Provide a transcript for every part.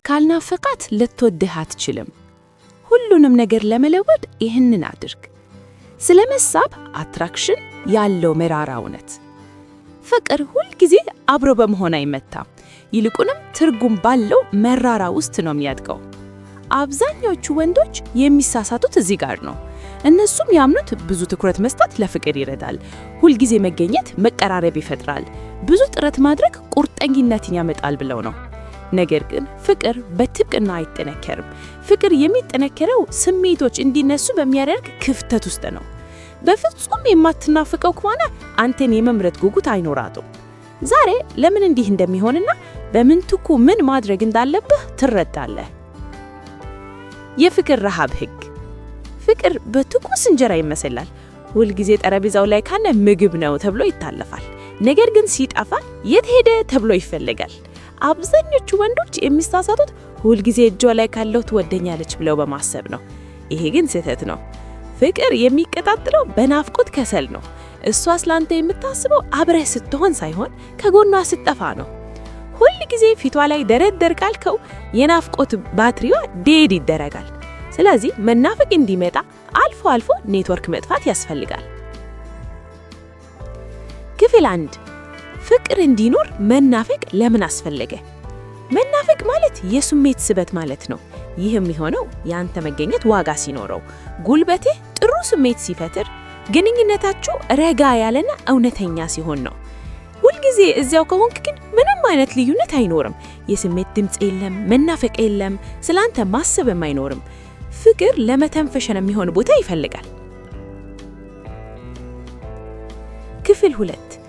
ካልናፈቃት ልትወድህ አትችልም። ሁሉንም ነገር ለመለወጥ ይህንን አድርግ። ስለመሳብ አትራክሽን ያለው መራራ እውነት። ፍቅር ሁልጊዜ አብሮ በመሆን አይመታም። ይልቁንም ትርጉም ባለው መራራ ውስጥ ነው የሚያድገው። አብዛኞቹ ወንዶች የሚሳሳቱት እዚህ ጋር ነው። እነሱም ያምኑት ብዙ ትኩረት መስጠት ለፍቅር ይረዳል፣ ሁልጊዜ መገኘት መቀራረብ ይፈጥራል፣ ብዙ ጥረት ማድረግ ቁርጠኝነትን ያመጣል ብለው ነው። ነገር ግን ፍቅር በጥብቅና አይጠነከርም። ፍቅር የሚጠነከረው ስሜቶች እንዲነሱ በሚያደርግ ክፍተት ውስጥ ነው። በፍጹም የማትናፍቀው ከሆነ አንተን የመምረጥ ጉጉት አይኖራትም። ዛሬ ለምን እንዲህ እንደሚሆንና በምንትኩ ምን ማድረግ እንዳለብህ ትረዳለህ። የፍቅር ረሃብ ህግ። ፍቅር በትኩስ እንጀራ ይመስላል። ሁልጊዜ ጠረጴዛው ላይ ካለ ምግብ ነው ተብሎ ይታለፋል። ነገር ግን ሲጠፋ የት ሄደ ተብሎ ይፈልጋል። አብዛኞቹ ወንዶች የሚሳሳቱት ሁልጊዜ እጇ ላይ ካለው ትወደኛለች ብለው በማሰብ ነው። ይሄ ግን ስህተት ነው። ፍቅር የሚቀጣጥለው በናፍቆት ከሰል ነው። እሷ ስላንተ የምታስበው አብረህ ስትሆን ሳይሆን ከጎኗ ስትጠፋ ነው። ሁልጊዜ ፊቷ ላይ ደረደር ካልከው የናፍቆት ባትሪዋ ዴድ ይደረጋል። ስለዚህ መናፈቅ እንዲመጣ አልፎ አልፎ ኔትወርክ መጥፋት ያስፈልጋል። ክፍል 1 ፍቅር እንዲኖር መናፈቅ ለምን አስፈለገ? መናፈቅ ማለት የስሜት ስበት ማለት ነው። ይህ የሚሆነው ያንተ መገኘት ዋጋ ሲኖረው፣ ጉልበትህ ጥሩ ስሜት ሲፈጥር፣ ግንኙነታችሁ ረጋ ያለና እውነተኛ ሲሆን ነው። ሁልጊዜ እዚያው ከሆንክ ግን ምንም አይነት ልዩነት አይኖርም። የስሜት ድምጽ የለም፣ መናፈቅ የለም፣ ስላንተ ማሰብም አይኖርም። ፍቅር ለመተንፈሻ የሚሆን ቦታ ይፈልጋል። ክፍል 2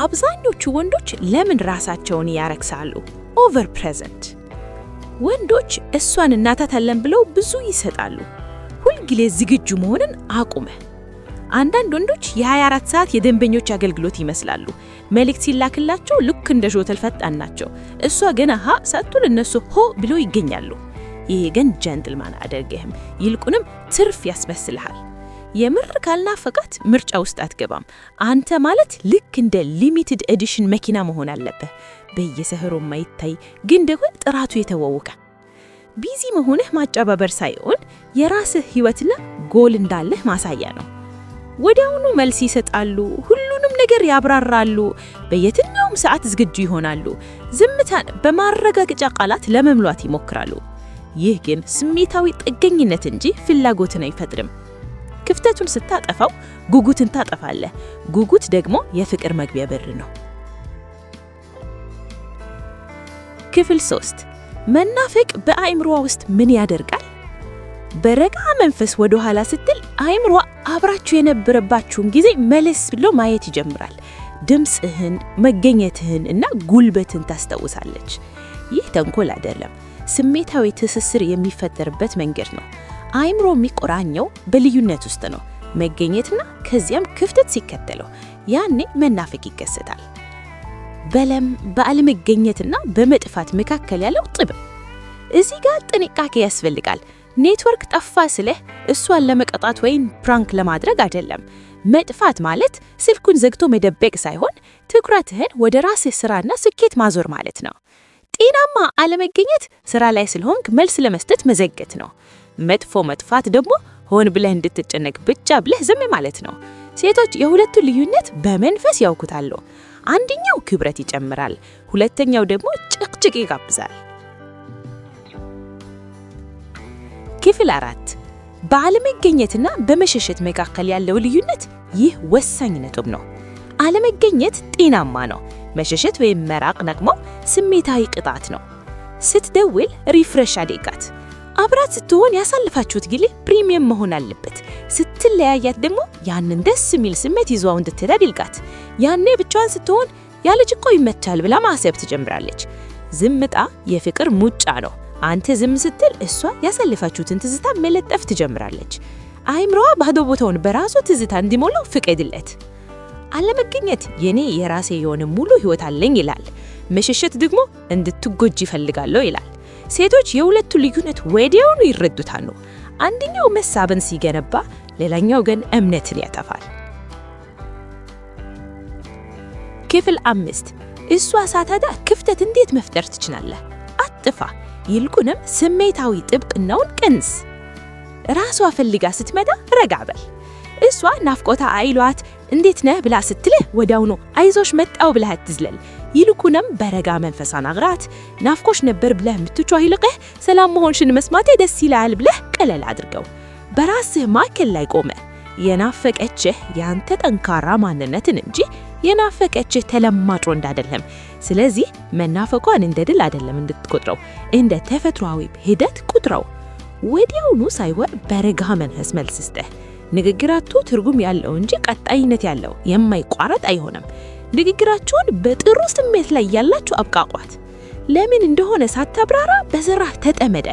አብዛኞቹ ወንዶች ለምን ራሳቸውን ያረክሳሉ? ኦቨር ፕሬዘንት። ወንዶች እሷን እናታታለን ብለው ብዙ ይሰጣሉ። ሁልጊዜ ዝግጁ መሆንን አቁመ። አንዳንድ ወንዶች የ24 ሰዓት የደንበኞች አገልግሎት ይመስላሉ። መልእክት ሲላክላቸው ልክ እንደ ሾተል ፈጣን ናቸው። እሷ ገና ሀ ሳትል እነሱ ሆ ብለው ይገኛሉ። ይሄ ግን ጀንትልማን አደርገህም፣ ይልቁንም ትርፍ ያስመስልሃል። የምር ካልናፈቃት ምርጫ ውስጥ አትገባም። አንተ ማለት ልክ እንደ ሊሚትድ ኤዲሽን መኪና መሆን አለብህ። በየሰህሩ ማይታይ ግን ደግሞ ጥራቱ የተዋወቀ። ቢዚ መሆንህ ማጫባበር ሳይሆን የራስህ ህይወትና ጎል እንዳለህ ማሳያ ነው። ወዲያውኑ መልስ ይሰጣሉ፣ ሁሉንም ነገር ያብራራሉ፣ በየትኛውም ሰዓት ዝግጁ ይሆናሉ። ዝምታን በማረጋገጫ ቃላት ለመምሏት ይሞክራሉ። ይህ ግን ስሜታዊ ጥገኝነት እንጂ ፍላጎትን አይፈጥርም። ክፍተቱን ስታጠፋው ጉጉትን ታጠፋለህ። ጉጉት ደግሞ የፍቅር መግቢያ በር ነው። ክፍል 3 መናፈቅ በአእምሮዋ ውስጥ ምን ያደርጋል? በረጋ መንፈስ ወደ ኋላ ስትል አእምሮዋ አብራችሁ የነበረባችሁን ጊዜ መለስ ብሎ ማየት ይጀምራል። ድምጽህን፣ መገኘትህን እና ጉልበትን ታስታውሳለች። ይህ ተንኮል አይደለም፣ ስሜታዊ ትስስር የሚፈጠርበት መንገድ ነው። አእምሮ የሚቆራኘው በልዩነት ውስጥ ነው። መገኘትና ከዚያም ክፍተት ሲከተለው ያኔ መናፈቅ ይከሰታል። በአለመገኘትና በመጥፋት መካከል ያለው ጥብ። እዚህ ጋር ጥንቃቄ ያስፈልጋል። ኔትወርክ ጠፋ ስለህ እሷን ለመቀጣት ወይም ፕራንክ ለማድረግ አይደለም። መጥፋት ማለት ስልኩን ዘግቶ መደበቅ ሳይሆን ትኩረትህን ወደ ራስህ ስራና ስኬት ማዞር ማለት ነው። ጤናማ አለመገኘት ስራ ላይ ስለሆንክ መልስ ለመስጠት መዘገት ነው። መጥፎ መጥፋት ደግሞ ሆን ብለህ እንድትጨነቅ ብቻ ብለህ ዝም ማለት ነው። ሴቶች የሁለቱ ልዩነት በመንፈስ ያውቁታሉ። አንደኛው ክብረት ይጨምራል፣ ሁለተኛው ደግሞ ጭቅጭቅ ይጋብዛል። ክፍል 4 በአለመገኘትና በመሸሸት መካከል ያለው ልዩነት። ይህ ወሳኝ ነጥብ ነው። አለመገኘት ጤናማ ነው። መሸሸት ወይም መራቅ ደግሞ ስሜታዊ ቅጣት ነው። ስትደውል ሪፍሬሽ አድርጋት። አብራት ስትሆን ያሳልፋችሁት ጊዜ ፕሪሚየም መሆን አለበት። ስትለያያት ደግሞ ያንን ደስ የሚል ስሜት ይዟው እንድትሄድ አድርጋት። ያኔ ብቻዋን ስትሆን ያለች እኮ ይመቻል ብላ ማሰብ ትጀምራለች። ዝምታ የፍቅር ሙጫ ነው። አንተ ዝም ስትል እሷ ያሳልፋችሁትን ትዝታ መለጠፍ ትጀምራለች። አእምሮዋ ባዶ ቦታውን በራሱ ትዝታ እንዲሞላው ፍቀድለት። አለመገኘት የኔ የራሴ የሆነ ሙሉ ህይወት አለኝ ይላል። መሸሸት ደግሞ እንድትጎጂ ይፈልጋለሁ ይላል። ሴቶች የሁለቱ ልዩነት ወዲያውኑ ይረዱታሉ። አንደኛው መሳብን ሲገነባ፣ ሌላኛው ግን እምነትን ያጠፋል። ክፍል 5 እሷ ሳታዳ ክፍተት እንዴት መፍጠር ትችላለህ? አጥፋ። ይልቁንም ስሜታዊ ጥብቅናውን ቀንስ። ራሷ ፈልጋ ስትመጣ ረጋ በል። እሷ ናፍቆታ አይሏት እንዴት ነህ ብላ ስትልህ ወዲያውኑ አይዞሽ መጣው ብለህ አትዝለል። ይልቁንም በረጋ መንፈስ አናግራት። ናፍቆሽ ነበር ብለህ የምትጮህ ይልቅህ ሰላም መሆንሽን መስማቴ ደስ ይላል ብለህ ቀለል አድርገው። በራስህ ማዕከል ላይ ቆመ። የናፈቀችህ ያንተ ጠንካራ ማንነትን እንጂ የናፈቀችህ ተለማጭ ወንድ አይደለም። ስለዚህ መናፈቋን እንደ ድል አይደለም እንድትቆጥረው፣ እንደ ተፈጥሯዊ ሂደት ቁጥረው። ወዲያውኑ ሳይሆን በረጋ መንፈስ መልስ ስጠህ። ንግግራቱ ትርጉም ያለው እንጂ ቀጣይነት ያለው የማይቋረጥ አይሆንም። ንግግራችሁን በጥሩ ስሜት ላይ ያላችሁ አብቃቋት። ለምን እንደሆነ ሳታብራራ በዘራህ ተጠመደ።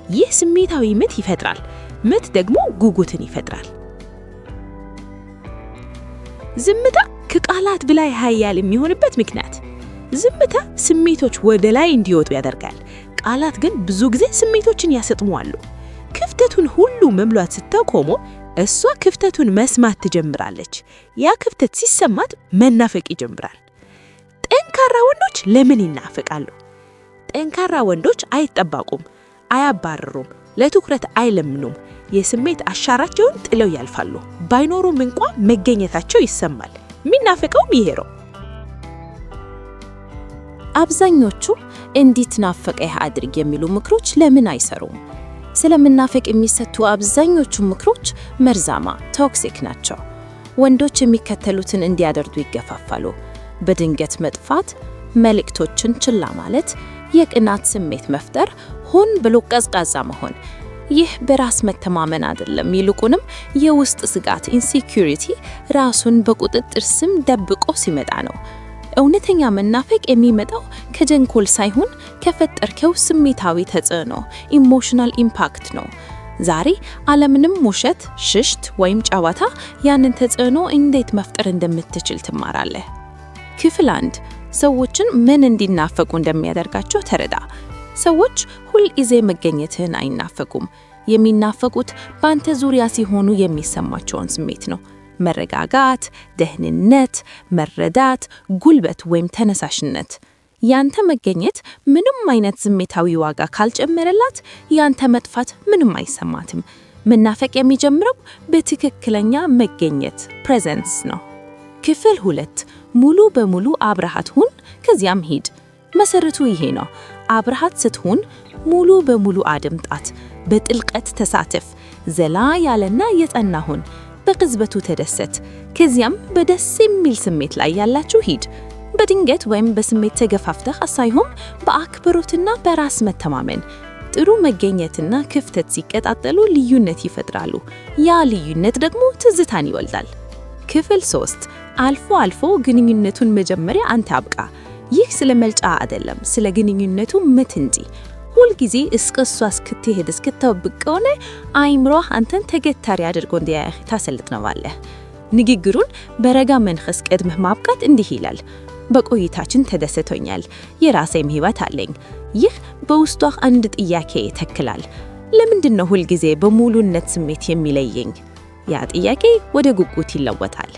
ይህ ስሜታዊ ምት ይፈጥራል። ምት ደግሞ ጉጉትን ይፈጥራል። ዝምታ ከቃላት በላይ ኃያል የሚሆንበት ምክንያት፣ ዝምታ ስሜቶች ወደ ላይ እንዲወጡ ያደርጋል። ቃላት ግን ብዙ ጊዜ ስሜቶችን ያሰጥሟሉ። ክፍተቱን ሁሉ መምሏት ስታቆሙ እሷ ክፍተቱን መስማት ትጀምራለች። ያ ክፍተት ሲሰማት መናፈቅ ይጀምራል። ጠንካራ ወንዶች ለምን ይናፈቃሉ? ጠንካራ ወንዶች አይጠባቁም፣ አያባርሩም፣ ለትኩረት አይለምኑም። የስሜት አሻራቸውን ጥለው ያልፋሉ። ባይኖሩም እንኳን መገኘታቸው ይሰማል። የሚናፈቀውም ይሄ ነው። አብዛኞቹ እንዲትናፈቀህ አድርግ የሚሉ ምክሮች ለምን አይሰሩም? ስለምናፈቅ የሚሰጡ አብዛኞቹ ምክሮች መርዛማ ቶክሲክ ናቸው። ወንዶች የሚከተሉትን እንዲያደርጉ ይገፋፋሉ። በድንገት መጥፋት፣ መልእክቶችን ችላ ማለት፣ የቅናት ስሜት መፍጠር፣ ሆን ብሎ ቀዝቃዛ መሆን። ይህ በራስ መተማመን አይደለም፣ ይልቁንም የውስጥ ስጋት ኢንሴኩሪቲ ራሱን በቁጥጥር ስም ደብቆ ሲመጣ ነው። እውነተኛ መናፈቅ የሚመጣው ከጀንኮል ሳይሆን ከፈጠርከው ስሜታዊ ተጽዕኖ ኢሞሽናል ኢምፓክት ነው። ዛሬ ዓለምንም ውሸት፣ ሽሽት ወይም ጨዋታ ያንን ተጽዕኖ እንዴት መፍጠር እንደምትችል ትማራለህ። ክፍል 1 ሰዎችን ምን እንዲናፈቁ እንደሚያደርጋቸው ተረዳ። ሰዎች ሁልጊዜ መገኘትህን አይናፈቁም። የሚናፈቁት በአንተ ዙሪያ ሲሆኑ የሚሰማቸውን ስሜት ነው። መረጋጋት፣ ደህንነት፣ መረዳት፣ ጉልበት ወይም ተነሳሽነት። ያንተ መገኘት ምንም አይነት ስሜታዊ ዋጋ ካልጨመረላት ያንተ መጥፋት ምንም አይሰማትም። መናፈቅ የሚጀምረው በትክክለኛ መገኘት ፕሬዘንስ ነው። ክፍል 2 ሙሉ በሙሉ አብረሃት ሁን፣ ከዚያም ሂድ። መሰረቱ ይሄ ነው። አብረሃት ስትሆን ሙሉ በሙሉ አድምጣት፣ በጥልቀት ተሳተፍ፣ ዘላ ያለና የጸና ሁን። በቅጽበቱ ተደሰት። ከዚያም በደስ የሚል ስሜት ላይ ያላችሁ ሂድ። በድንገት ወይም በስሜት ተገፋፍተህ ሳይሆን በአክብሮትና በራስ መተማመን። ጥሩ መገኘትና ክፍተት ሲቀጣጠሉ ልዩነት ይፈጥራሉ። ያ ልዩነት ደግሞ ትዝታን ይወልዳል። ክፍል 3 አልፎ አልፎ ግንኙነቱን መጀመሪያ አንተ አብቃ። ይህ ስለ መልጫ አይደለም፣ ስለ ግንኙነቱ ምት እንጂ። ሁልጊዜ እስከሷ እስክትሄድ እስክትጠብቅ ከሆነ አይምሮህ አንተን ተገታሪ አድርጎ እንዲያይህ ታሰልጥነዋለህ። ንግግሩን በረጋ መንፈስ ቀድመህ ማብቃት እንዲህ ይላል። በቆይታችን ተደሰቶኛል፣ የራሴም ህይወት አለኝ። ይህ በውስጧ አንድ ጥያቄ ይተክላል። ለምንድን ነው ሁልጊዜ በሙሉነት ስሜት የሚለየኝ? ያ ጥያቄ ወደ ጉጉት ይለወጣል።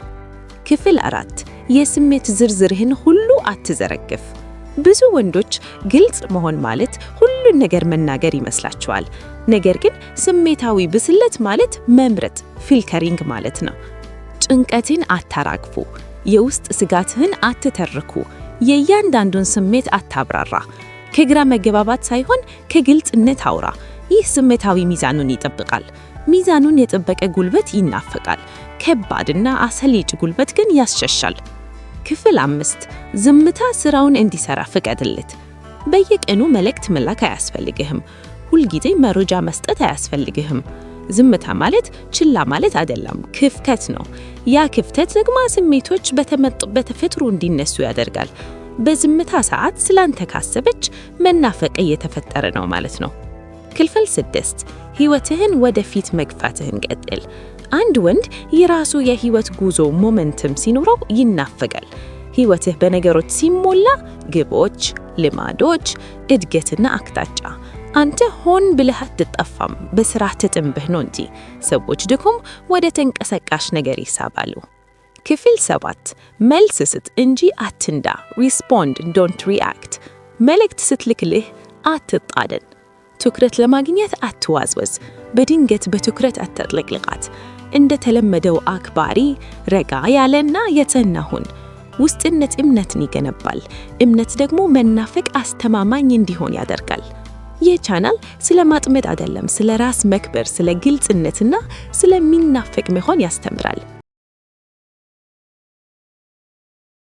ክፍል 4 የስሜት ዝርዝርህን ሁሉ አትዘረግፍ። ብዙ ወንዶች ግልጽ መሆን ማለት ሁሉን ነገር መናገር ይመስላቸዋል። ነገር ግን ስሜታዊ ብስለት ማለት መምረጥ ፊልተሪንግ ማለት ነው። ጭንቀትን አታራግፉ። የውስጥ ስጋትህን አትተርኩ። የእያንዳንዱን ስሜት አታብራራ። ከግራ መገባባት ሳይሆን ከግልጽነት አውራ። ይህ ስሜታዊ ሚዛኑን ይጠብቃል። ሚዛኑን የጠበቀ ጉልበት ይናፈቃል። ከባድና አሰልቺ ጉልበት ግን ያስሸሻል። ክፍል 5 ዝምታ ስራውን እንዲሰራ ፍቀድለት። በየቀኑ መልእክት መላክ አያስፈልግህም። ሁልጊዜ መረጃ መስጠት አያስፈልግህም። ዝምታ ማለት ችላ ማለት አይደለም፣ ክፍተት ነው። ያ ክፍተት ደግሞ ስሜቶች በተፈጥሮ እንዲነሱ ያደርጋል። በዝምታ ሰዓት ስላንተ ካሰበች መናፈቅ እየተፈጠረ ነው ማለት ነው። ክፍል 6 ህይወትህን ወደፊት መግፋትህን ቀጥል። አንድ ወንድ የራሱ የህይወት ጉዞ ሞመንተም ሲኖረው ይናፈቃል። ህይወትህ በነገሮች ሲሞላ ግቦች፣ ልማዶች፣ እድገትና አቅጣጫ። አንተ ሆን ብለህ አትጠፋም፣ በስራህ ተጠምበህ ነው እንጂ። ሰዎች ደግሞ ወደ ተንቀሳቃሽ ነገር ይሳባሉ። ክፍል 7 መልስ ስጥ እንጂ አትንዳ። ሪስፖንድ ዶንት ሪአክት። መልእክት ስትልክልህ አትጣደን። ትኩረት ለማግኘት አትዋዝወዝ። በድንገት በትኩረት አትጥለቅልቃት። እንደተለመደው አክባሪ፣ ረጋ ያለና የጸና ሁን። ውስጥነት እምነትን ይገነባል። እምነት ደግሞ መናፈቅ አስተማማኝ እንዲሆን ያደርጋል። ይህ ቻናል ስለ ማጥመድ አይደለም፣ ስለ ራስ መክበር፣ ስለ ግልጽነትና ስለሚናፈቅ መሆን ያስተምራል።